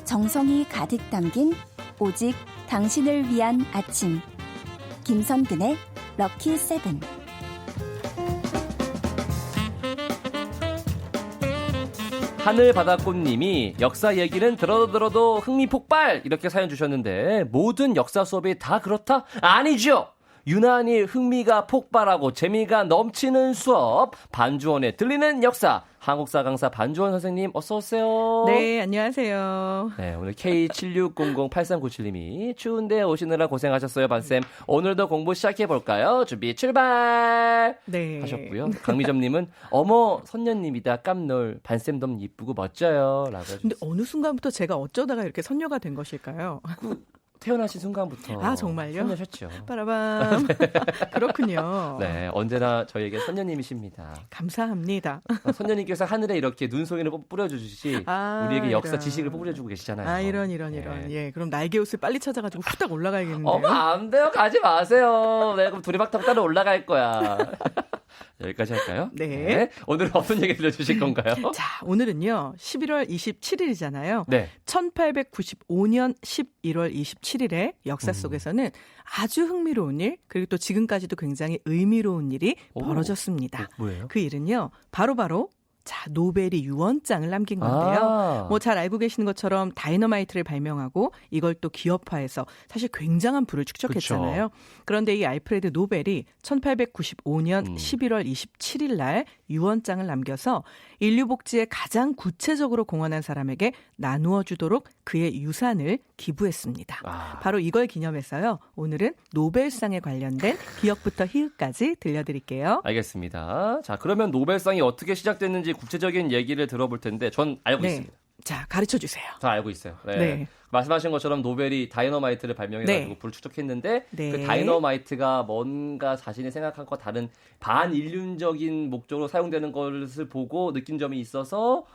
정성이 가득 담긴 오직 당신을 위한 아침. 김선근의 럭키 세븐. 하늘바다꽃님이 역사 얘기는 들어도 흥미 폭발 이렇게 사연 주셨는데 모든 역사 수업이 다 그렇다? 아니죠. 유난히 흥미가 폭발하고 재미가 넘치는 수업 반주원의 들리는 역사 한국사 강사 반주원 선생님 어서 오세요. 네, 안녕하세요. 네, 오늘 K76008397님이 추운데 오시느라 고생하셨어요, 반쌤. 오늘도 공부 시작해 볼까요? 준비 출발. 네. 하셨고요. 강미점님은 어머 선녀님이다 깜놀 반쌤 너무 이쁘고 멋져요라고 해주셨어요. 근데 어느 순간부터 제가 어쩌다가 이렇게 선녀가 된 것일까요? 태어나신 순간부터 아, 정말요? 선녀셨죠. 빠라밤. 그렇군요. 네, 언제나 저희에게 선녀님이십니다. 감사합니다. 선녀님께서 하늘에 이렇게 눈송이를 뿌려주듯이 우리에게 역사 이런. 지식을 뿌려주고 계시잖아요. 이런. 네. 예, 그럼 날개옷을 빨리 찾아가지고 후딱 올라가야겠는데요. 어머 안 돼요. 가지 마세요. 네, 그럼 둘이 막 타고 따로 올라갈 거야. 여기까지 할까요? 네. 오늘은 어떤 얘기 들려주실 건가요? 자, 오늘은요. 11월 27일이잖아요. 네. 1895년 11월 27일에 역사 속에서는 아주 흥미로운 일, 그리고 또 지금까지도 굉장히 의미로운 일이 벌어졌습니다. 뭐예요? 그 일은요. 바로 자, 노벨이 유언장을 남긴 건데요. 뭐 잘 알고 계시는 것처럼 다이너마이트를 발명하고 이걸 또 기업화해서 사실 굉장한 부를 축적했잖아요. 그쵸. 그런데 이 알프레드 노벨이 1895년 11월 27일 날 유언장을 남겨서 인류 복지에 가장 구체적으로 공헌한 사람에게 나누어 주도록 그의 유산을 기부했습니다. 바로 이걸 기념해서요. 오늘은 노벨상에 관련된 기억부터 희읍까지 들려드릴게요. 알겠습니다. 자, 그러면 노벨상이 어떻게 시작됐는지 구체적인 얘기를 들어볼 텐데 전 알고 있습니다. 자, 가르쳐 주세요. 다 알고 있어요. 네. 네. 말씀하신 것처럼 노벨이 다이너마이트를 발명해가지고 불을 축적했는데 그 다이너마이트가 뭔가 자신이 생각한 것 다른 반인륜적인 목적으로 사용되는 것을 보고 느낀 점이 있어서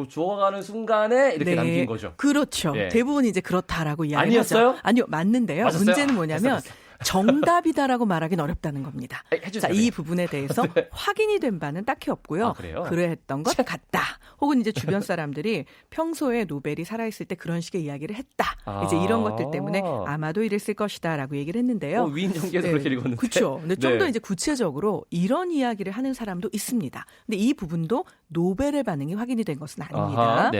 주워가는 순간에 이렇게 남긴 거죠. 그렇죠. 예. 대부분 이제 그렇다라고 이야기하죠. 아니었어요? 아니요, 맞는데요. 맞았어요? 문제는 뭐냐면 정답이다라고 말하기는 어렵다는 겁니다. 해주세요. 자, 이 부분에 대해서 확인이 된 바는 딱히 없고요. 그래요? 그러했던 것 같다. 혹은 이제 주변 사람들이 평소에 노벨이 살아있을 때 그런 식의 이야기를 했다. 이제 이런 것들 때문에 아마도 이랬을 것이다라고 얘기를 했는데요. 위인 전개에서 그렇게 읽었는데. 그렇죠. 근데 좀 더 이제 구체적으로 이런 이야기를 하는 사람도 있습니다. 근데 이 부분도 노벨의 반응이 확인이 된 것은 아닙니다.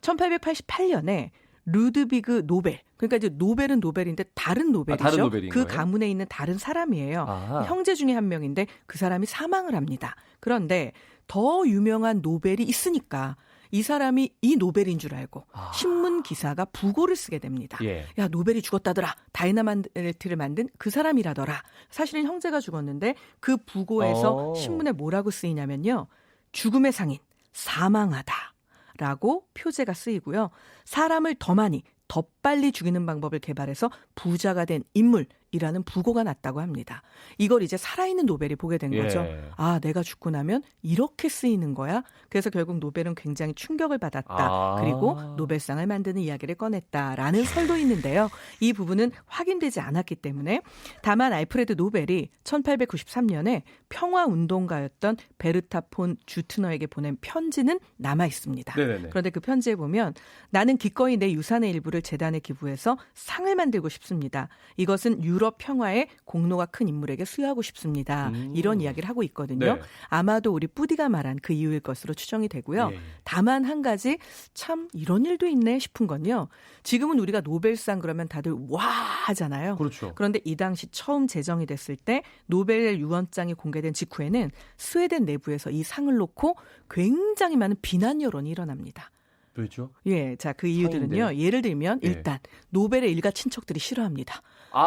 1888년에 루드비그 노벨. 그러니까 이제 노벨은 노벨인데 다른 노벨이죠. 다른 노벨인 그 거예요? 가문에 있는 다른 사람이에요. 형제 중에 한 명인데 그 사람이 사망을 합니다. 그런데 더 유명한 노벨이 있으니까 이 사람이 이 노벨인 줄 알고 신문 기사가 부고를 쓰게 됩니다. 예. 야, 노벨이 죽었다더라. 다이너마이트를 만든 그 사람이라더라. 사실은 형제가 죽었는데 그 부고에서 신문에 뭐라고 쓰이냐면요. 죽음의 상인, 사망하다라고 표제가 쓰이고요. 사람을 더 많이, 더 빨리 죽이는 방법을 개발해서 부자가 된 인물이라는 부고가 났다고 합니다. 이걸 이제 살아있는 노벨이 보게 된 거죠. 아, 내가 죽고 나면 이렇게 쓰이는 거야? 그래서 결국 노벨은 굉장히 충격을 받았다. 그리고 노벨상을 만드는 이야기를 꺼냈다라는 설도 있는데요. 이 부분은 확인되지 않았기 때문에 다만 알프레드 노벨이 1893년에 평화운동가였던 베르타 폰 주트너에게 보낸 편지는 남아 있습니다. 네네네. 그런데 그 편지에 보면 나는 기꺼이 내 유산의 일부를 재단에 기부해서 상을 만들고 싶습니다. 이것은 유럽 평화에 공로가 큰 인물에게 수여하고 싶습니다. 이런 이야기를 하고 있거든요. 네. 아마도 우리 뿌디가 말한 그 이유일 것으로 추정이 되고요. 예. 다만 한 가지 참 이런 일도 있네 싶은 건요. 지금은 우리가 노벨상 그러면 다들 와 하잖아요. 그렇죠. 그런데 이 당시 처음 제정이 됐을 때 노벨 유언장이 공개된 직후에는 스웨덴 내부에서 이 상을 놓고 굉장히 많은 비난 여론이 일어납니다. 왜죠? 예, 자, 그 이유들은요. 예를 들면 일단 노벨의 일가 친척들이 싫어합니다.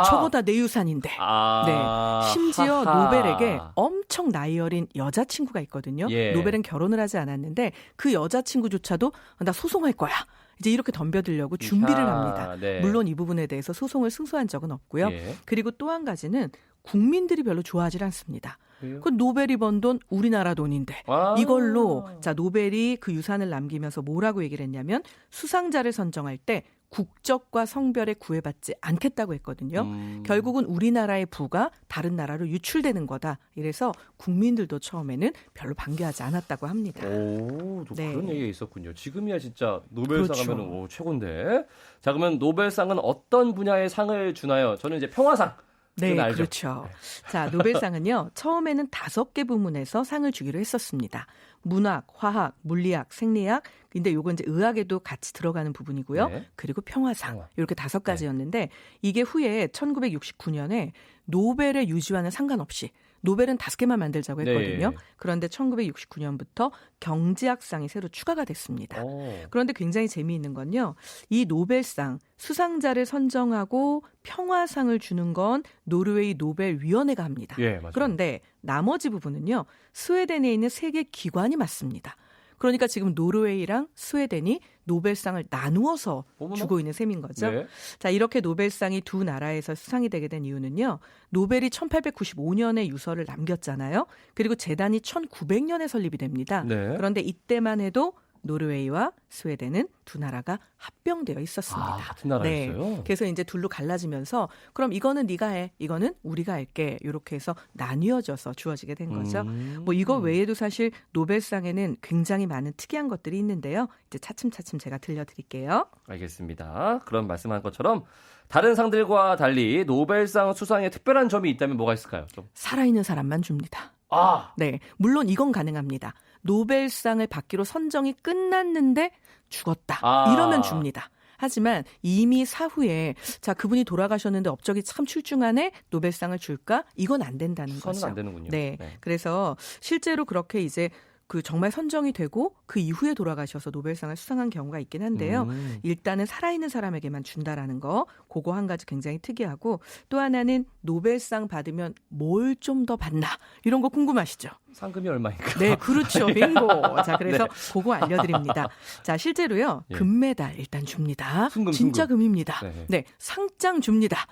저보다 내 유산인데. 네. 심지어 노벨에게 엄청 나이 어린 여자친구가 있거든요. 예. 노벨은 결혼을 하지 않았는데 그 여자친구조차도 나 소송할 거야. 이제 이렇게 덤벼들려고 준비를 합니다. 네. 물론 이 부분에 대해서 소송을 승소한 적은 없고요. 예. 그리고 또 한 가지는 국민들이 별로 좋아하지 않습니다. 왜요? 그 노벨이 번 돈 우리나라 돈인데 이걸로 자 노벨이 그 유산을 남기면서 뭐라고 얘기를 했냐면 수상자를 선정할 때 국적과 성별에 구애받지 않겠다고 했거든요. 결국은 우리나라의 부가 다른 나라로 유출되는 거다. 이래서 국민들도 처음에는 별로 반겨하지 않았다고 합니다. 오, 또 네. 그런 얘기가 있었군요. 지금이야 진짜 노벨상 그렇죠. 하면 오, 최고인데. 자, 그러면 노벨상은 어떤 분야의 상을 주나요? 저는 이제 평화상. 네, 그건 알죠. 그렇죠. 자, 노벨상은요, 처음에는 5개 부문에서 상을 주기로 했었습니다. 문학, 화학, 물리학, 생리학, 근데 요건 이제 의학에도 같이 들어가는 부분이고요. 네. 그리고 평화상, 평화. 이렇게 5가지였는데 이게 후에 1969년에 노벨의 유지와는 상관없이 노벨은 5개만 만들자고 했거든요. 네. 그런데 1969년부터 경제학상이 새로 추가가 됐습니다. 그런데 굉장히 재미있는 건요. 이 노벨상 수상자를 선정하고 평화상을 주는 건 노르웨이 노벨위원회가 합니다. 예, 맞아요. 그런데 나머지 부분은요. 스웨덴에 있는 3개 기관이 맡습니다. 그러니까 지금 노르웨이랑 스웨덴이 노벨상을 나누어서 어머나. 주고 있는 셈인 거죠. 네. 자, 이렇게 노벨상이 두 나라에서 수상이 되게 된 이유는요. 노벨이 1895년에 유서를 남겼잖아요. 그리고 재단이 1900년에 설립이 됩니다. 네. 그런데 이때만 해도 노르웨이와 스웨덴은 두 나라가 합병되어 있었습니다. 아, 같은 나라였어요? 네. 그래서 이제 둘로 갈라지면서 그럼 이거는 네가 해, 이거는 우리가 할게 이렇게 해서 나뉘어져서 주어지게 된 거죠. 뭐 이거 외에도 사실 노벨상에는 굉장히 많은 특이한 것들이 있는데요. 이제 차츰차츰 제가 들려드릴게요. 알겠습니다. 그런 말씀한 것처럼 다른 상들과 달리 노벨상 수상에 특별한 점이 있다면 뭐가 있을까요? 좀. 살아있는 사람만 줍니다. 아, 네, 물론 이건 가능합니다. 노벨상을 받기로 선정이 끝났는데 죽었다. 아. 이러면 줍니다. 하지만 이미 사후에 자 그분이 돌아가셨는데 업적이 참 출중하네 노벨상을 줄까? 이건 안 된다는 수상은 거죠. 안 되는군요. 네, 네. 그래서 실제로 그렇게 이제 그 정말 선정이 되고 그 이후에 돌아가셔서 노벨상을 수상한 경우가 있긴 한데요. 일단은 살아있는 사람에게만 준다라는 거, 그거 한 가지 굉장히 특이하고 또 하나는 노벨상 받으면 뭘 좀 더 받나 이런 거 궁금하시죠? 상금이 얼마인가? 네, 그렇죠. 빙고. 자, 그래서 네. 그거 알려드립니다. 자, 실제로요. 예. 금메달 일단 줍니다. 순금, 진짜 순금. 금입니다. 네. 네, 상장 줍니다.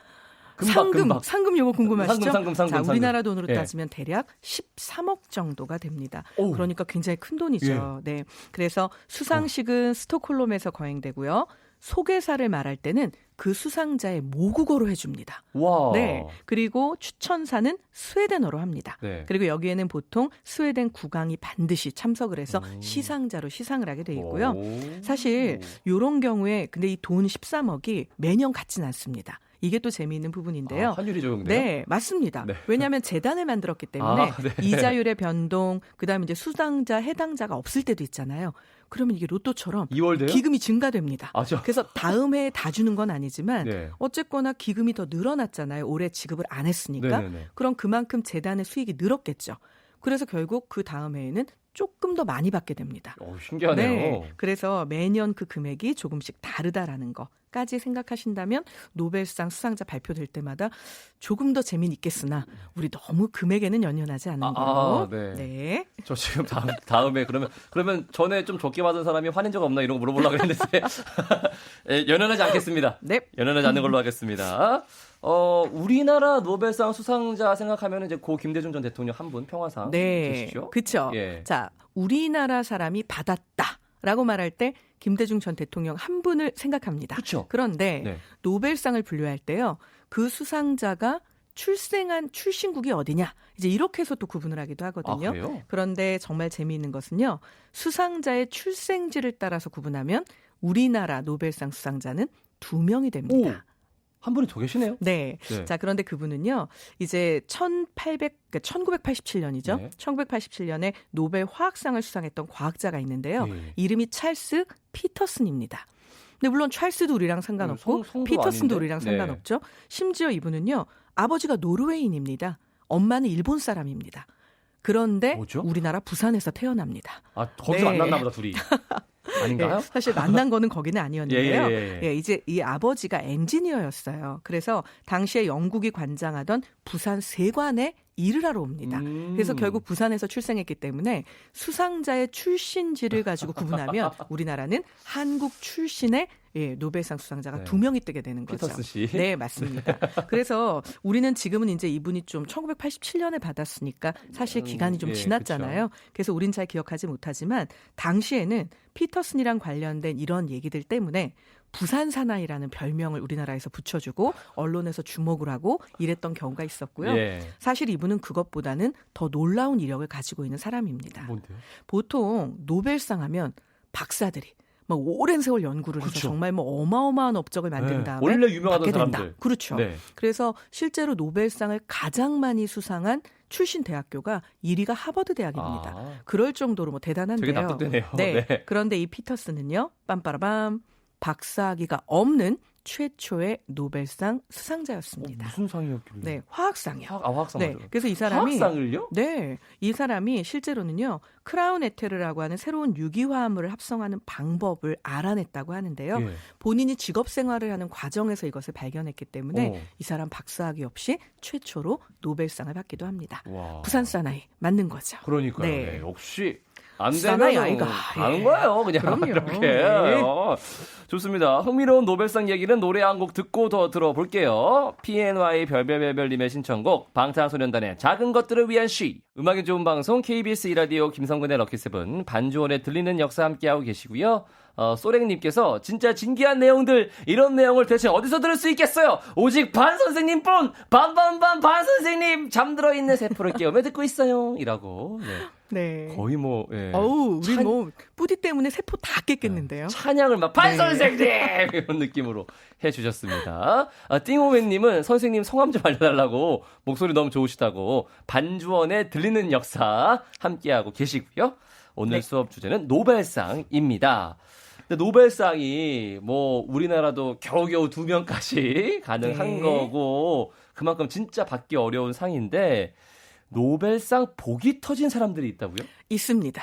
금박. 상금 요거 궁금하시죠? 상금. 자, 우리나라 돈으로 예. 따지면 대략 13억 정도가 됩니다. 오. 그러니까 굉장히 큰 돈이죠. 네. 그래서 수상식은 스톡홀름에서 거행되고요. 소개사를 말할 때는 그 수상자의 모국어로 해줍니다. 와. 네. 그리고 추천사는 스웨덴어로 합니다. 네. 그리고 여기에는 보통 스웨덴 국왕이 반드시 참석을 해서 시상자로 시상을 하게 돼 있고요. 오. 사실 이런 경우에 근데 이 돈 13억이 매년 같진 않습니다. 이게 또 재미있는 부분인데요. 아, 환율이 적용돼요? 네, 맞습니다. 네. 왜냐하면 재단을 만들었기 때문에 아, 네. 이자율의 변동, 그다음에 이제 수상자, 해당자가 없을 때도 있잖아요. 그러면 이게 로또처럼 2월 돼요? 기금이 증가됩니다. 아, 저. 그래서 다음 해에 다 주는 건 아니지만 네. 어쨌거나 기금이 더 늘어났잖아요. 올해 지급을 안 했으니까. 네네네. 그럼 그만큼 재단의 수익이 늘었겠죠. 그래서 결국 그 다음 해에는 조금 더 많이 받게 됩니다. 신기하네요. 네, 그래서 매년 그 금액이 조금씩 다르다라는 거까지 생각하신다면 노벨상 수상자 발표될 때마다 조금 더 재미는 있겠으나 우리 너무 금액에는 연연하지 않는 걸로. 네. 네. 저 지금 다음에 그러면 전에 좀 적게 받은 사람이 화낸 적 없나 이런 거 물어보려고 했는데 예, 연연하지 않겠습니다. 네. 연연하지 않는 걸로 하겠습니다. 우리나라 노벨상 수상자 생각하면 이제 고 김대중 전 대통령 한 분 평화상 네. 계시죠? 그렇죠. 예. 자, 우리나라 사람이 받았다라고 말할 때 김대중 전 대통령 한 분을 생각합니다. 그렇죠. 그런데 네. 노벨상을 분류할 때요. 그 수상자가 출생한 출신국이 어디냐 이제 이렇게 해서 또 구분을 하기도 하거든요. 아, 그래요? 그런데 정말 재미있는 것은요. 수상자의 출생지를 따라서 구분하면 우리나라 노벨상 수상자는 2명이 됩니다. 한 분이 더 계시네요. 네. 네. 자, 그런데 그분은요. 이제 1987년이죠. 네. 1987년에 노벨 화학상을 수상했던 과학자가 있는데요. 네. 이름이 찰스 피터슨입니다. 근데 물론 찰스도 우리랑 상관없고 성도 피터슨도 아닌데? 우리랑 네. 상관없죠. 심지어 이분은요. 아버지가 노르웨이인입니다. 엄마는 일본 사람입니다. 그런데 뭐죠? 우리나라 부산에서 태어납니다. 아, 거기서 네. 만났나 보다 둘이. 아닌가요? 네, 사실 만난 거는 거기는 아니었는데요. 예. 이제 이 아버지가 엔지니어였어요. 그래서 당시에 영국이 관장하던 부산 세관에 일을 하러 옵니다. 그래서 결국 부산에서 출생했기 때문에 수상자의 출신지를 가지고 구분하면 우리나라는 한국 출신의 노벨상 수상자가 네. 2명이 뜨게 되는 거죠. 피터스 씨. 네, 맞습니다. 그래서 우리는 지금은 이제 이분이 좀 1987년에 받았으니까 사실 기간이 좀 예, 지났잖아요. 그래서 우린 잘 기억하지 못하지만 당시에는 피터슨이랑 관련된 이런 얘기들 때문에 부산 사나이라는 별명을 우리나라에서 붙여주고 언론에서 주목을 하고 이랬던 경우가 있었고요. 예. 사실 이분은 그것보다는 더 놀라운 이력을 가지고 있는 사람입니다. 뭔데요? 보통 노벨상 하면 박사들이 막 오랜 세월 연구를 해서 그렇죠. 정말 뭐 어마어마한 업적을 만든 네. 다음에 원래 유명하던 받게 된다. 사람들. 그렇죠. 네. 그래서 실제로 노벨상을 가장 많이 수상한 출신 대학교가 1위가 하버드 대학입니다. 아, 그럴 정도로 뭐 대단한데요. 되게 납득되네요. 네. 네. 그런데 이 피터스는요. 빰빠라밤 박사학위가 없는 최초의 노벨상 수상자였습니다. 무슨 상이었길래? 네, 화학상이요. 화학상 네, 맞아요. 그래서 이 사람이 화학상을요? 네, 이 사람이 실제로는요 크라운 에테르라고 하는 새로운 유기화합물을 합성하는 방법을 알아냈다고 하는데요. 예. 본인이 직업 생활을 하는 과정에서 이것을 발견했기 때문에 어. 이 사람 박사학위 없이 최초로 노벨상을 받기도 합니다. 와. 부산 사나이 맞는 거죠. 그러니까요. 네. 네. 역시 안 사나이 되면 아이가. 가는 예. 거예요. 그냥 그럼요. 이렇게. 네. 좋습니다. 흥미로운 노벨상 얘기는 노래 한 곡 듣고 더 들어볼게요. PNY 별별별별님의 신청곡 방탄소년단의 작은 것들을 위한 시. 음악이 좋은 방송 KBS 2라디오 김성근의 럭키세븐 반주원의 들리는 역사 함께하고 계시고요. 소랭님께서 진짜 진기한 내용들 이런 내용을 대체 어디서 들을 수 있겠어요? 오직 반 선생님뿐 반반반 반 선생님 잠들어 있는 세포를 깨우며 듣고 있어요. 이라고. 네. 네. 거의 뭐 예. 어우, 우리 찬- 뭐 뿌디 때문에 세포 다 깼겠는데요. 찬양을 막 반 네. 선생님 이런 느낌으로 해주셨습니다. 띵호맨님은 선생님 성함 좀 알려달라고 목소리 너무 좋으시다고 반주원의 들리는 역사 함께하고 계시고요. 오늘 네. 수업 주제는 노벨상입니다. 근데 노벨상이 뭐 우리나라도 겨우겨우 2명까지 가능한 네. 거고 그만큼 진짜 받기 어려운 상인데 노벨상 복이 터진 사람들이 있다고요? 있습니다.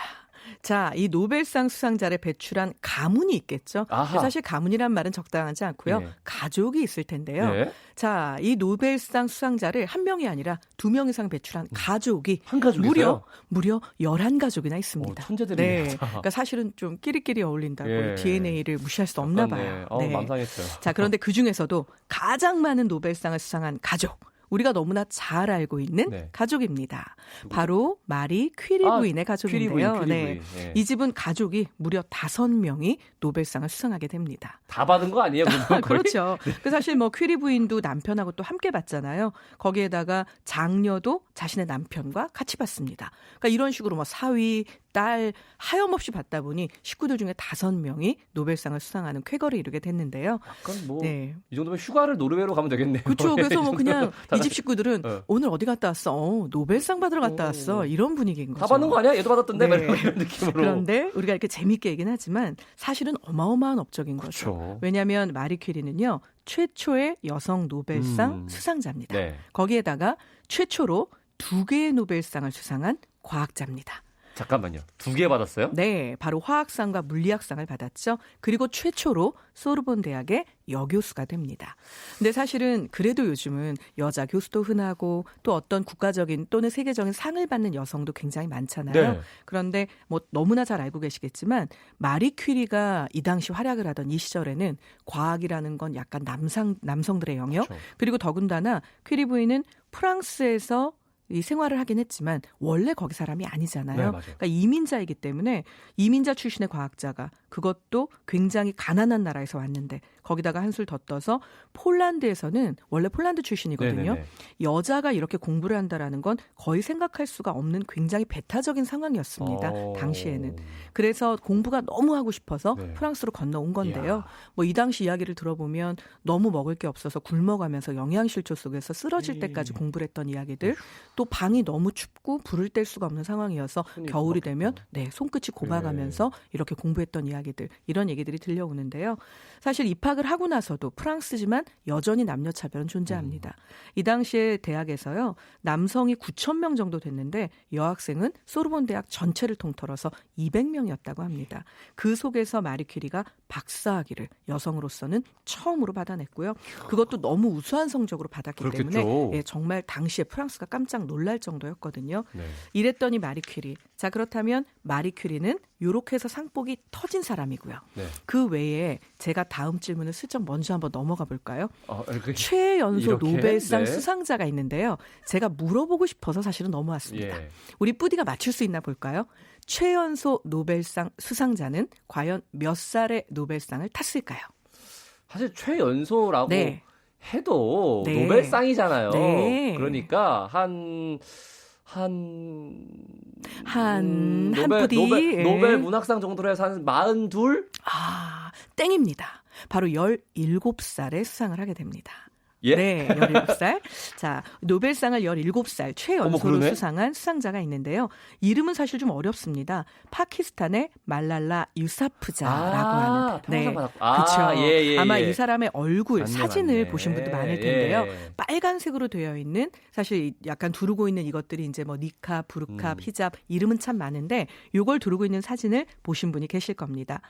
자, 이 노벨상 수상자를 배출한 가문이 있겠죠. 아하. 사실 가문이란 말은 적당하지 않고요. 네. 가족이 있을 텐데요. 네. 자, 이 노벨상 수상자를 한 명이 아니라 2명 이상 배출한 가족이 한 가족이서요? 무려 11가족이나 있습니다. 천재들이네요. 네. 그러니까 사실은 좀 끼리끼리 어울린다고 예. DNA를 무시할 수 없나 봐요. 네. 망상했어요. 자, 그런데 그중에서도 가장 많은 노벨상을 수상한 가족. 우리가 너무나 잘 알고 있는 네. 가족입니다. 바로 마리 퀴리 부인의 가족인데요. 퀴리 네. 부인. 예. 이 집은 가족이 무려 5명이 노벨상을 수상하게 됩니다. 다 받은 거 아니에요? 그러면 거의? 그렇죠. 그 사실 뭐 퀴리 부인도 남편하고 또 함께 받잖아요. 거기에다가 장녀도 자신의 남편과 같이 받습니다. 그러니까 이런 식으로 뭐 사위, 딸 하염없이 받다 보니 식구들 중에 5명이 노벨상을 수상하는 쾌거를 이루게 됐는데요. 약간 뭐 이 네. 정도면 휴가를 노르웨이로 가면 되겠네요. 그렇죠. 그래서 뭐 그냥 다 이 집 식구들은 오늘 어디 갔다 왔어? 노벨상 받으러 갔다 왔어. 이런 분위기인 거죠. 다 받는 거 아니야? 얘도 받았던데? 네. 이런 느낌으로. 그런데 우리가 이렇게 재밌게 얘기는 하지만 사실은 어마어마한 업적인 거죠. 그렇죠. 왜냐하면 마리 퀴리는요. 최초의 여성 노벨상 음. 수상자입니다. 네. 거기에다가 최초로 2개의 노벨상을 수상한 과학자입니다. 잠깐만요. 2개 받았어요? 네, 바로 화학상과 물리학상을 받았죠. 그리고 최초로 소르본 대학의 여교수가 됩니다. 근데 사실은 그래도 요즘은 여자 교수도 흔하고 또 어떤 국가적인 또는 세계적인 상을 받는 여성도 굉장히 많잖아요. 네. 그런데 뭐 너무나 잘 알고 계시겠지만 마리 퀴리가 이 당시 활약을 하던 이 시절에는 과학이라는 건 약간 남성들의 영역. 그렇죠. 그리고 더군다나 퀴리 부인은 프랑스에서 이 생활을 하긴 했지만 원래 거기 사람이 아니잖아요. 네, 맞아요. 그러니까 이민자이기 때문에 이민자 출신의 과학자가 그것도 굉장히 가난한 나라에서 왔는데 거기다가 한술 더 떠서 폴란드에서는 원래 폴란드 출신이거든요. 네네네. 여자가 이렇게 공부를 한다라는 건 거의 생각할 수가 없는 굉장히 배타적인 상황이었습니다. 당시에는. 그래서 공부가 너무 하고 싶어서 네. 프랑스로 건너온 건데요. 이야. 뭐 이 당시 이야기를 들어보면 너무 먹을 게 없어서 굶어가면서 영양실조 속에서 쓰러질 때까지 공부를 했던 이야기들. 또 방이 너무 춥고 불을 뗄 수가 없는 상황이어서 손이 겨울이 굽었겠다. 되면 손끝이 곱아가면서 이렇게 공부했던 이야기들 이런 얘기들이 들려오는데요. 사실 입학을 하고 나서도 프랑스지만 여전히 남녀 차별은 존재합니다. 이 당시에 대학에서요. 남성이 9,000명 정도 됐는데 여학생은 소르본 대학 전체를 통틀어서 200명이었다고 합니다. 그 속에서 마리 퀴리가 박사학위를 여성으로서는 처음으로 받아냈고요. 그것도 너무 우수한 성적으로 받았기 그렇겠죠. 때문에 정말 당시에 프랑스가 깜짝 놀랄 정도였거든요. 네. 이랬더니 마리 퀴리. 자, 그렇다면 마리 퀴리는 이렇게 해서 상복이 터진 사람이고요. 네. 그 외에 제가 다음 질문을 슬쩍 먼저 한번 넘어가 볼까요? 이렇게. 최연소 이렇게? 노벨상 네. 수상자가 있는데요. 제가 물어보고 싶어서 사실은 넘어왔습니다. 예. 우리 뿌디가 맞출 수 있나 볼까요? 최연소 노벨상 수상자는 과연 몇 살에 노벨상을 탔을까요? 사실 최연소라고 네. 해도 네. 노벨상이잖아요. 네. 그러니까 한 뿌디. 노벨 문학상 정도로 해서 한 42? 아, 땡입니다. 바로 17살에 수상을 하게 됩니다. 예? 네, 17살. 자, 노벨상을 17살 어머, 최연소로 그러네? 수상한 수상자가 있는데요. 이름은 사실 좀 어렵습니다. 파키스탄의 말랄라 유사프자라고 하는. 평생 받았고. 그렇죠. 예, 아마 예. 이 사람의 얼굴, 맞네, 사진을 맞네. 보신 분도 많을 텐데요. 예. 빨간색으로 되어 있는 사실 약간 두르고 있는 이것들이 이제 뭐 니캅, 부르캅, 히잡 이름은 참 많은데 요걸 두르고 있는 사진을 보신 분이 계실 겁니다.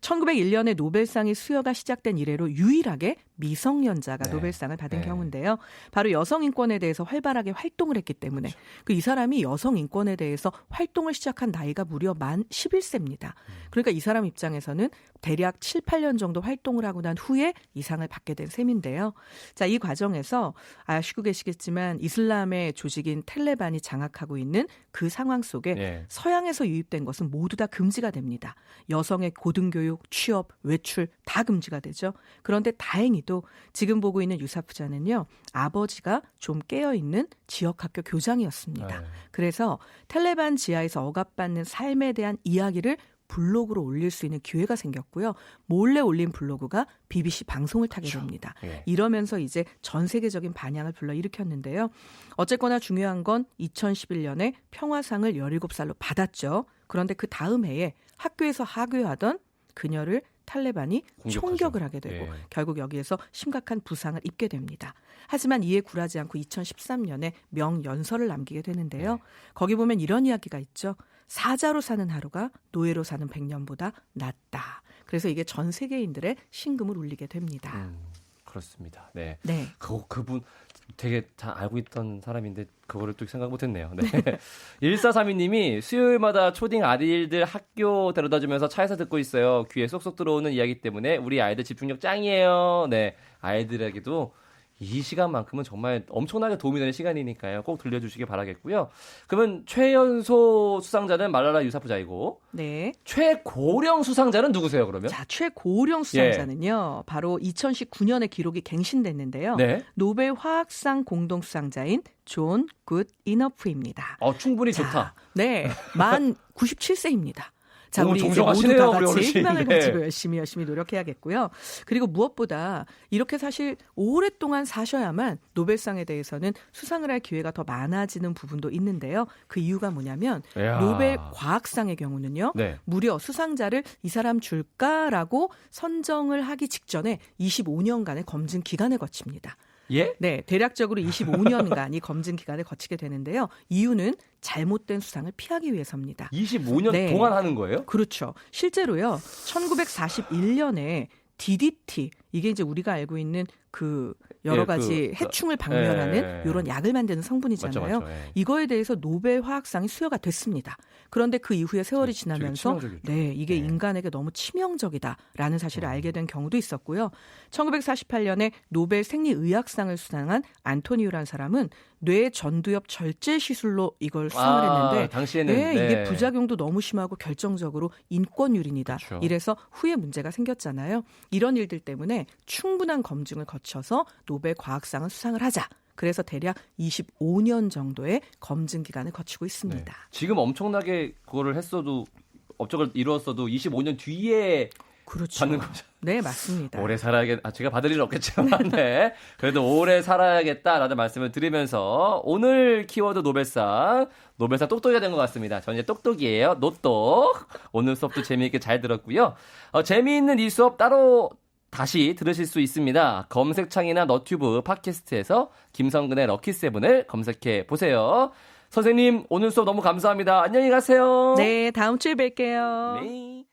1901년에 노벨상이 수여가 시작된 이래로 유일하게 미성년자가 네. 노벨상을 받은 네. 경우인데요. 바로 여성 인권에 대해서 활발하게 활동을 했기 때문에 이 사람이 여성 인권에 대해서 활동을 시작한 나이가 무려 만 11세입니다. 그러니까 이 사람 입장에서는 대략 7, 8년 정도 활동을 하고 난 후에 이 상을 받게 된 셈인데요. 자, 이 과정에서 아시고 계시겠지만 이슬람의 조직인 텔레반이 장악하고 있는 그 상황 속에 예. 서양에서 유입된 것은 모두 다 금지가 됩니다. 여성의 고등교육, 취업, 외출 다 금지가 되죠. 그런데 다행히도 지금 보고 있는 유사프자는요. 아버지가 좀 깨어있는 지역학교 교장이었습니다. 네. 그래서 텔레반 지하에서 억압받는 삶에 대한 이야기를 블로그로 올릴 수 있는 기회가 생겼고요. 몰래 올린 블로그가 BBC 방송을 타게 됩니다. 예. 이러면서 이제 전 세계적인 반향을 불러일으켰는데요. 어쨌거나 중요한 건 2011년에 평화상을 17살로 받았죠. 그런데 그 다음 해에 학교에서 하교하던 그녀를 탈레반이 공격하죠. 총격을 하게 되고 예. 결국 여기에서 심각한 부상을 입게 됩니다. 하지만 이에 굴하지 않고 2013년에 명연설을 남기게 되는데요. 거기 보면 이런 이야기가 있죠. 사자로 사는 하루가 노예로 사는 100년보다 낫다. 그래서 이게 전 세계인들의 심금을 울리게 됩니다. 그렇습니다. 네. 네. 그분 되게 잘 알고 있던 사람인데 그거를 또 생각 못했네요. 네. 1432님이 수요일마다 초딩 아이들 학교 데려다주면서 차에서 듣고 있어요. 귀에 쏙쏙 들어오는 이야기 때문에 우리 아이들 집중력 짱이에요. 네, 아이들에게도 이 시간만큼은 정말 엄청나게 도움이 되는 시간이니까요. 꼭 들려주시기 바라겠고요. 그러면 최연소 수상자는 말랄라 유사프자이고 네. 최고령 수상자는 누구세요? 그러면? 자, 최고령 수상자는요. 바로 2019년에 기록이 갱신됐는데요. 네. 노벨 화학상 공동 수상자인 존 굿 이너프입니다. 충분히 자, 좋다. 네. 만 97세입니다. 자, 너무 우리 이제 모두 정정하시네요, 다 우리 같이 어르신. 희망을 네. 가지고 열심히 노력해야겠고요. 그리고 무엇보다 이렇게 사실 오랫동안 사셔야만 노벨상에 대해서는 수상을 할 기회가 더 많아지는 부분도 있는데요. 그 이유가 뭐냐면 이야. 노벨 과학상의 경우는요. 네. 무려 수상자를 이 사람 줄까라고 선정을 하기 직전에 25년간의 검증 기간을 거칩니다. 예? 네, 대략적으로 25년간이 검증 기간을 거치게 되는데요. 이유는 잘못된 수상을 피하기 위해서입니다. 25년 네. 동안 하는 거예요? 그렇죠. 실제로요. 1941년에 DDT 이게 이제 우리가 알고 있는 그 여러 예, 가지 해충을 박멸하는 예. 이런 약을 만드는 성분이잖아요. 맞죠, 예. 이거에 대해서 노벨 화학상이 수여가 됐습니다. 그런데 그 이후에 세월이 지나면서 치명적이었죠. 네, 이게 네. 인간에게 너무 치명적이다라는 사실을 알게 된 경우도 있었고요. 1948년에 노벨 생리의학상을 수상한 안토니우라는 사람은 뇌 전두엽 절제 시술로 이걸 수상을 했는데 당시에는 네, 네. 이게 부작용도 너무 심하고 결정적으로 인권 유린이다. 그렇죠. 이래서 후에 문제가 생겼잖아요. 이런 일들 때문에 충분한 검증을 거쳐서 노벨 과학상을 수상을 하자. 그래서 대략 25년 정도의 검증 기간을 거치고 있습니다. 네. 지금 엄청나게 그거를 했어도 업적을 이루었어도 25년 뒤에 그렇죠. 받는 거죠. 네, 맞습니다. 오래 살아야겠. 제가 받을 일은 없겠지만, 네. 그래도 오래 살아야겠다라는 말씀을 드리면서 오늘 키워드 노벨상 똑똑이가 된 것 같습니다. 전 이제 똑똑이에요. 노똑. 오늘 수업도 재미있게 잘 들었고요. 재미있는 이 수업 따로 다시 들으실 수 있습니다. 검색창이나 너튜브, 팟캐스트에서 김성근의 럭키세븐을 검색해 보세요. 선생님, 오늘 수업 너무 감사합니다. 안녕히 가세요. 네, 다음 주에 뵐게요. 네.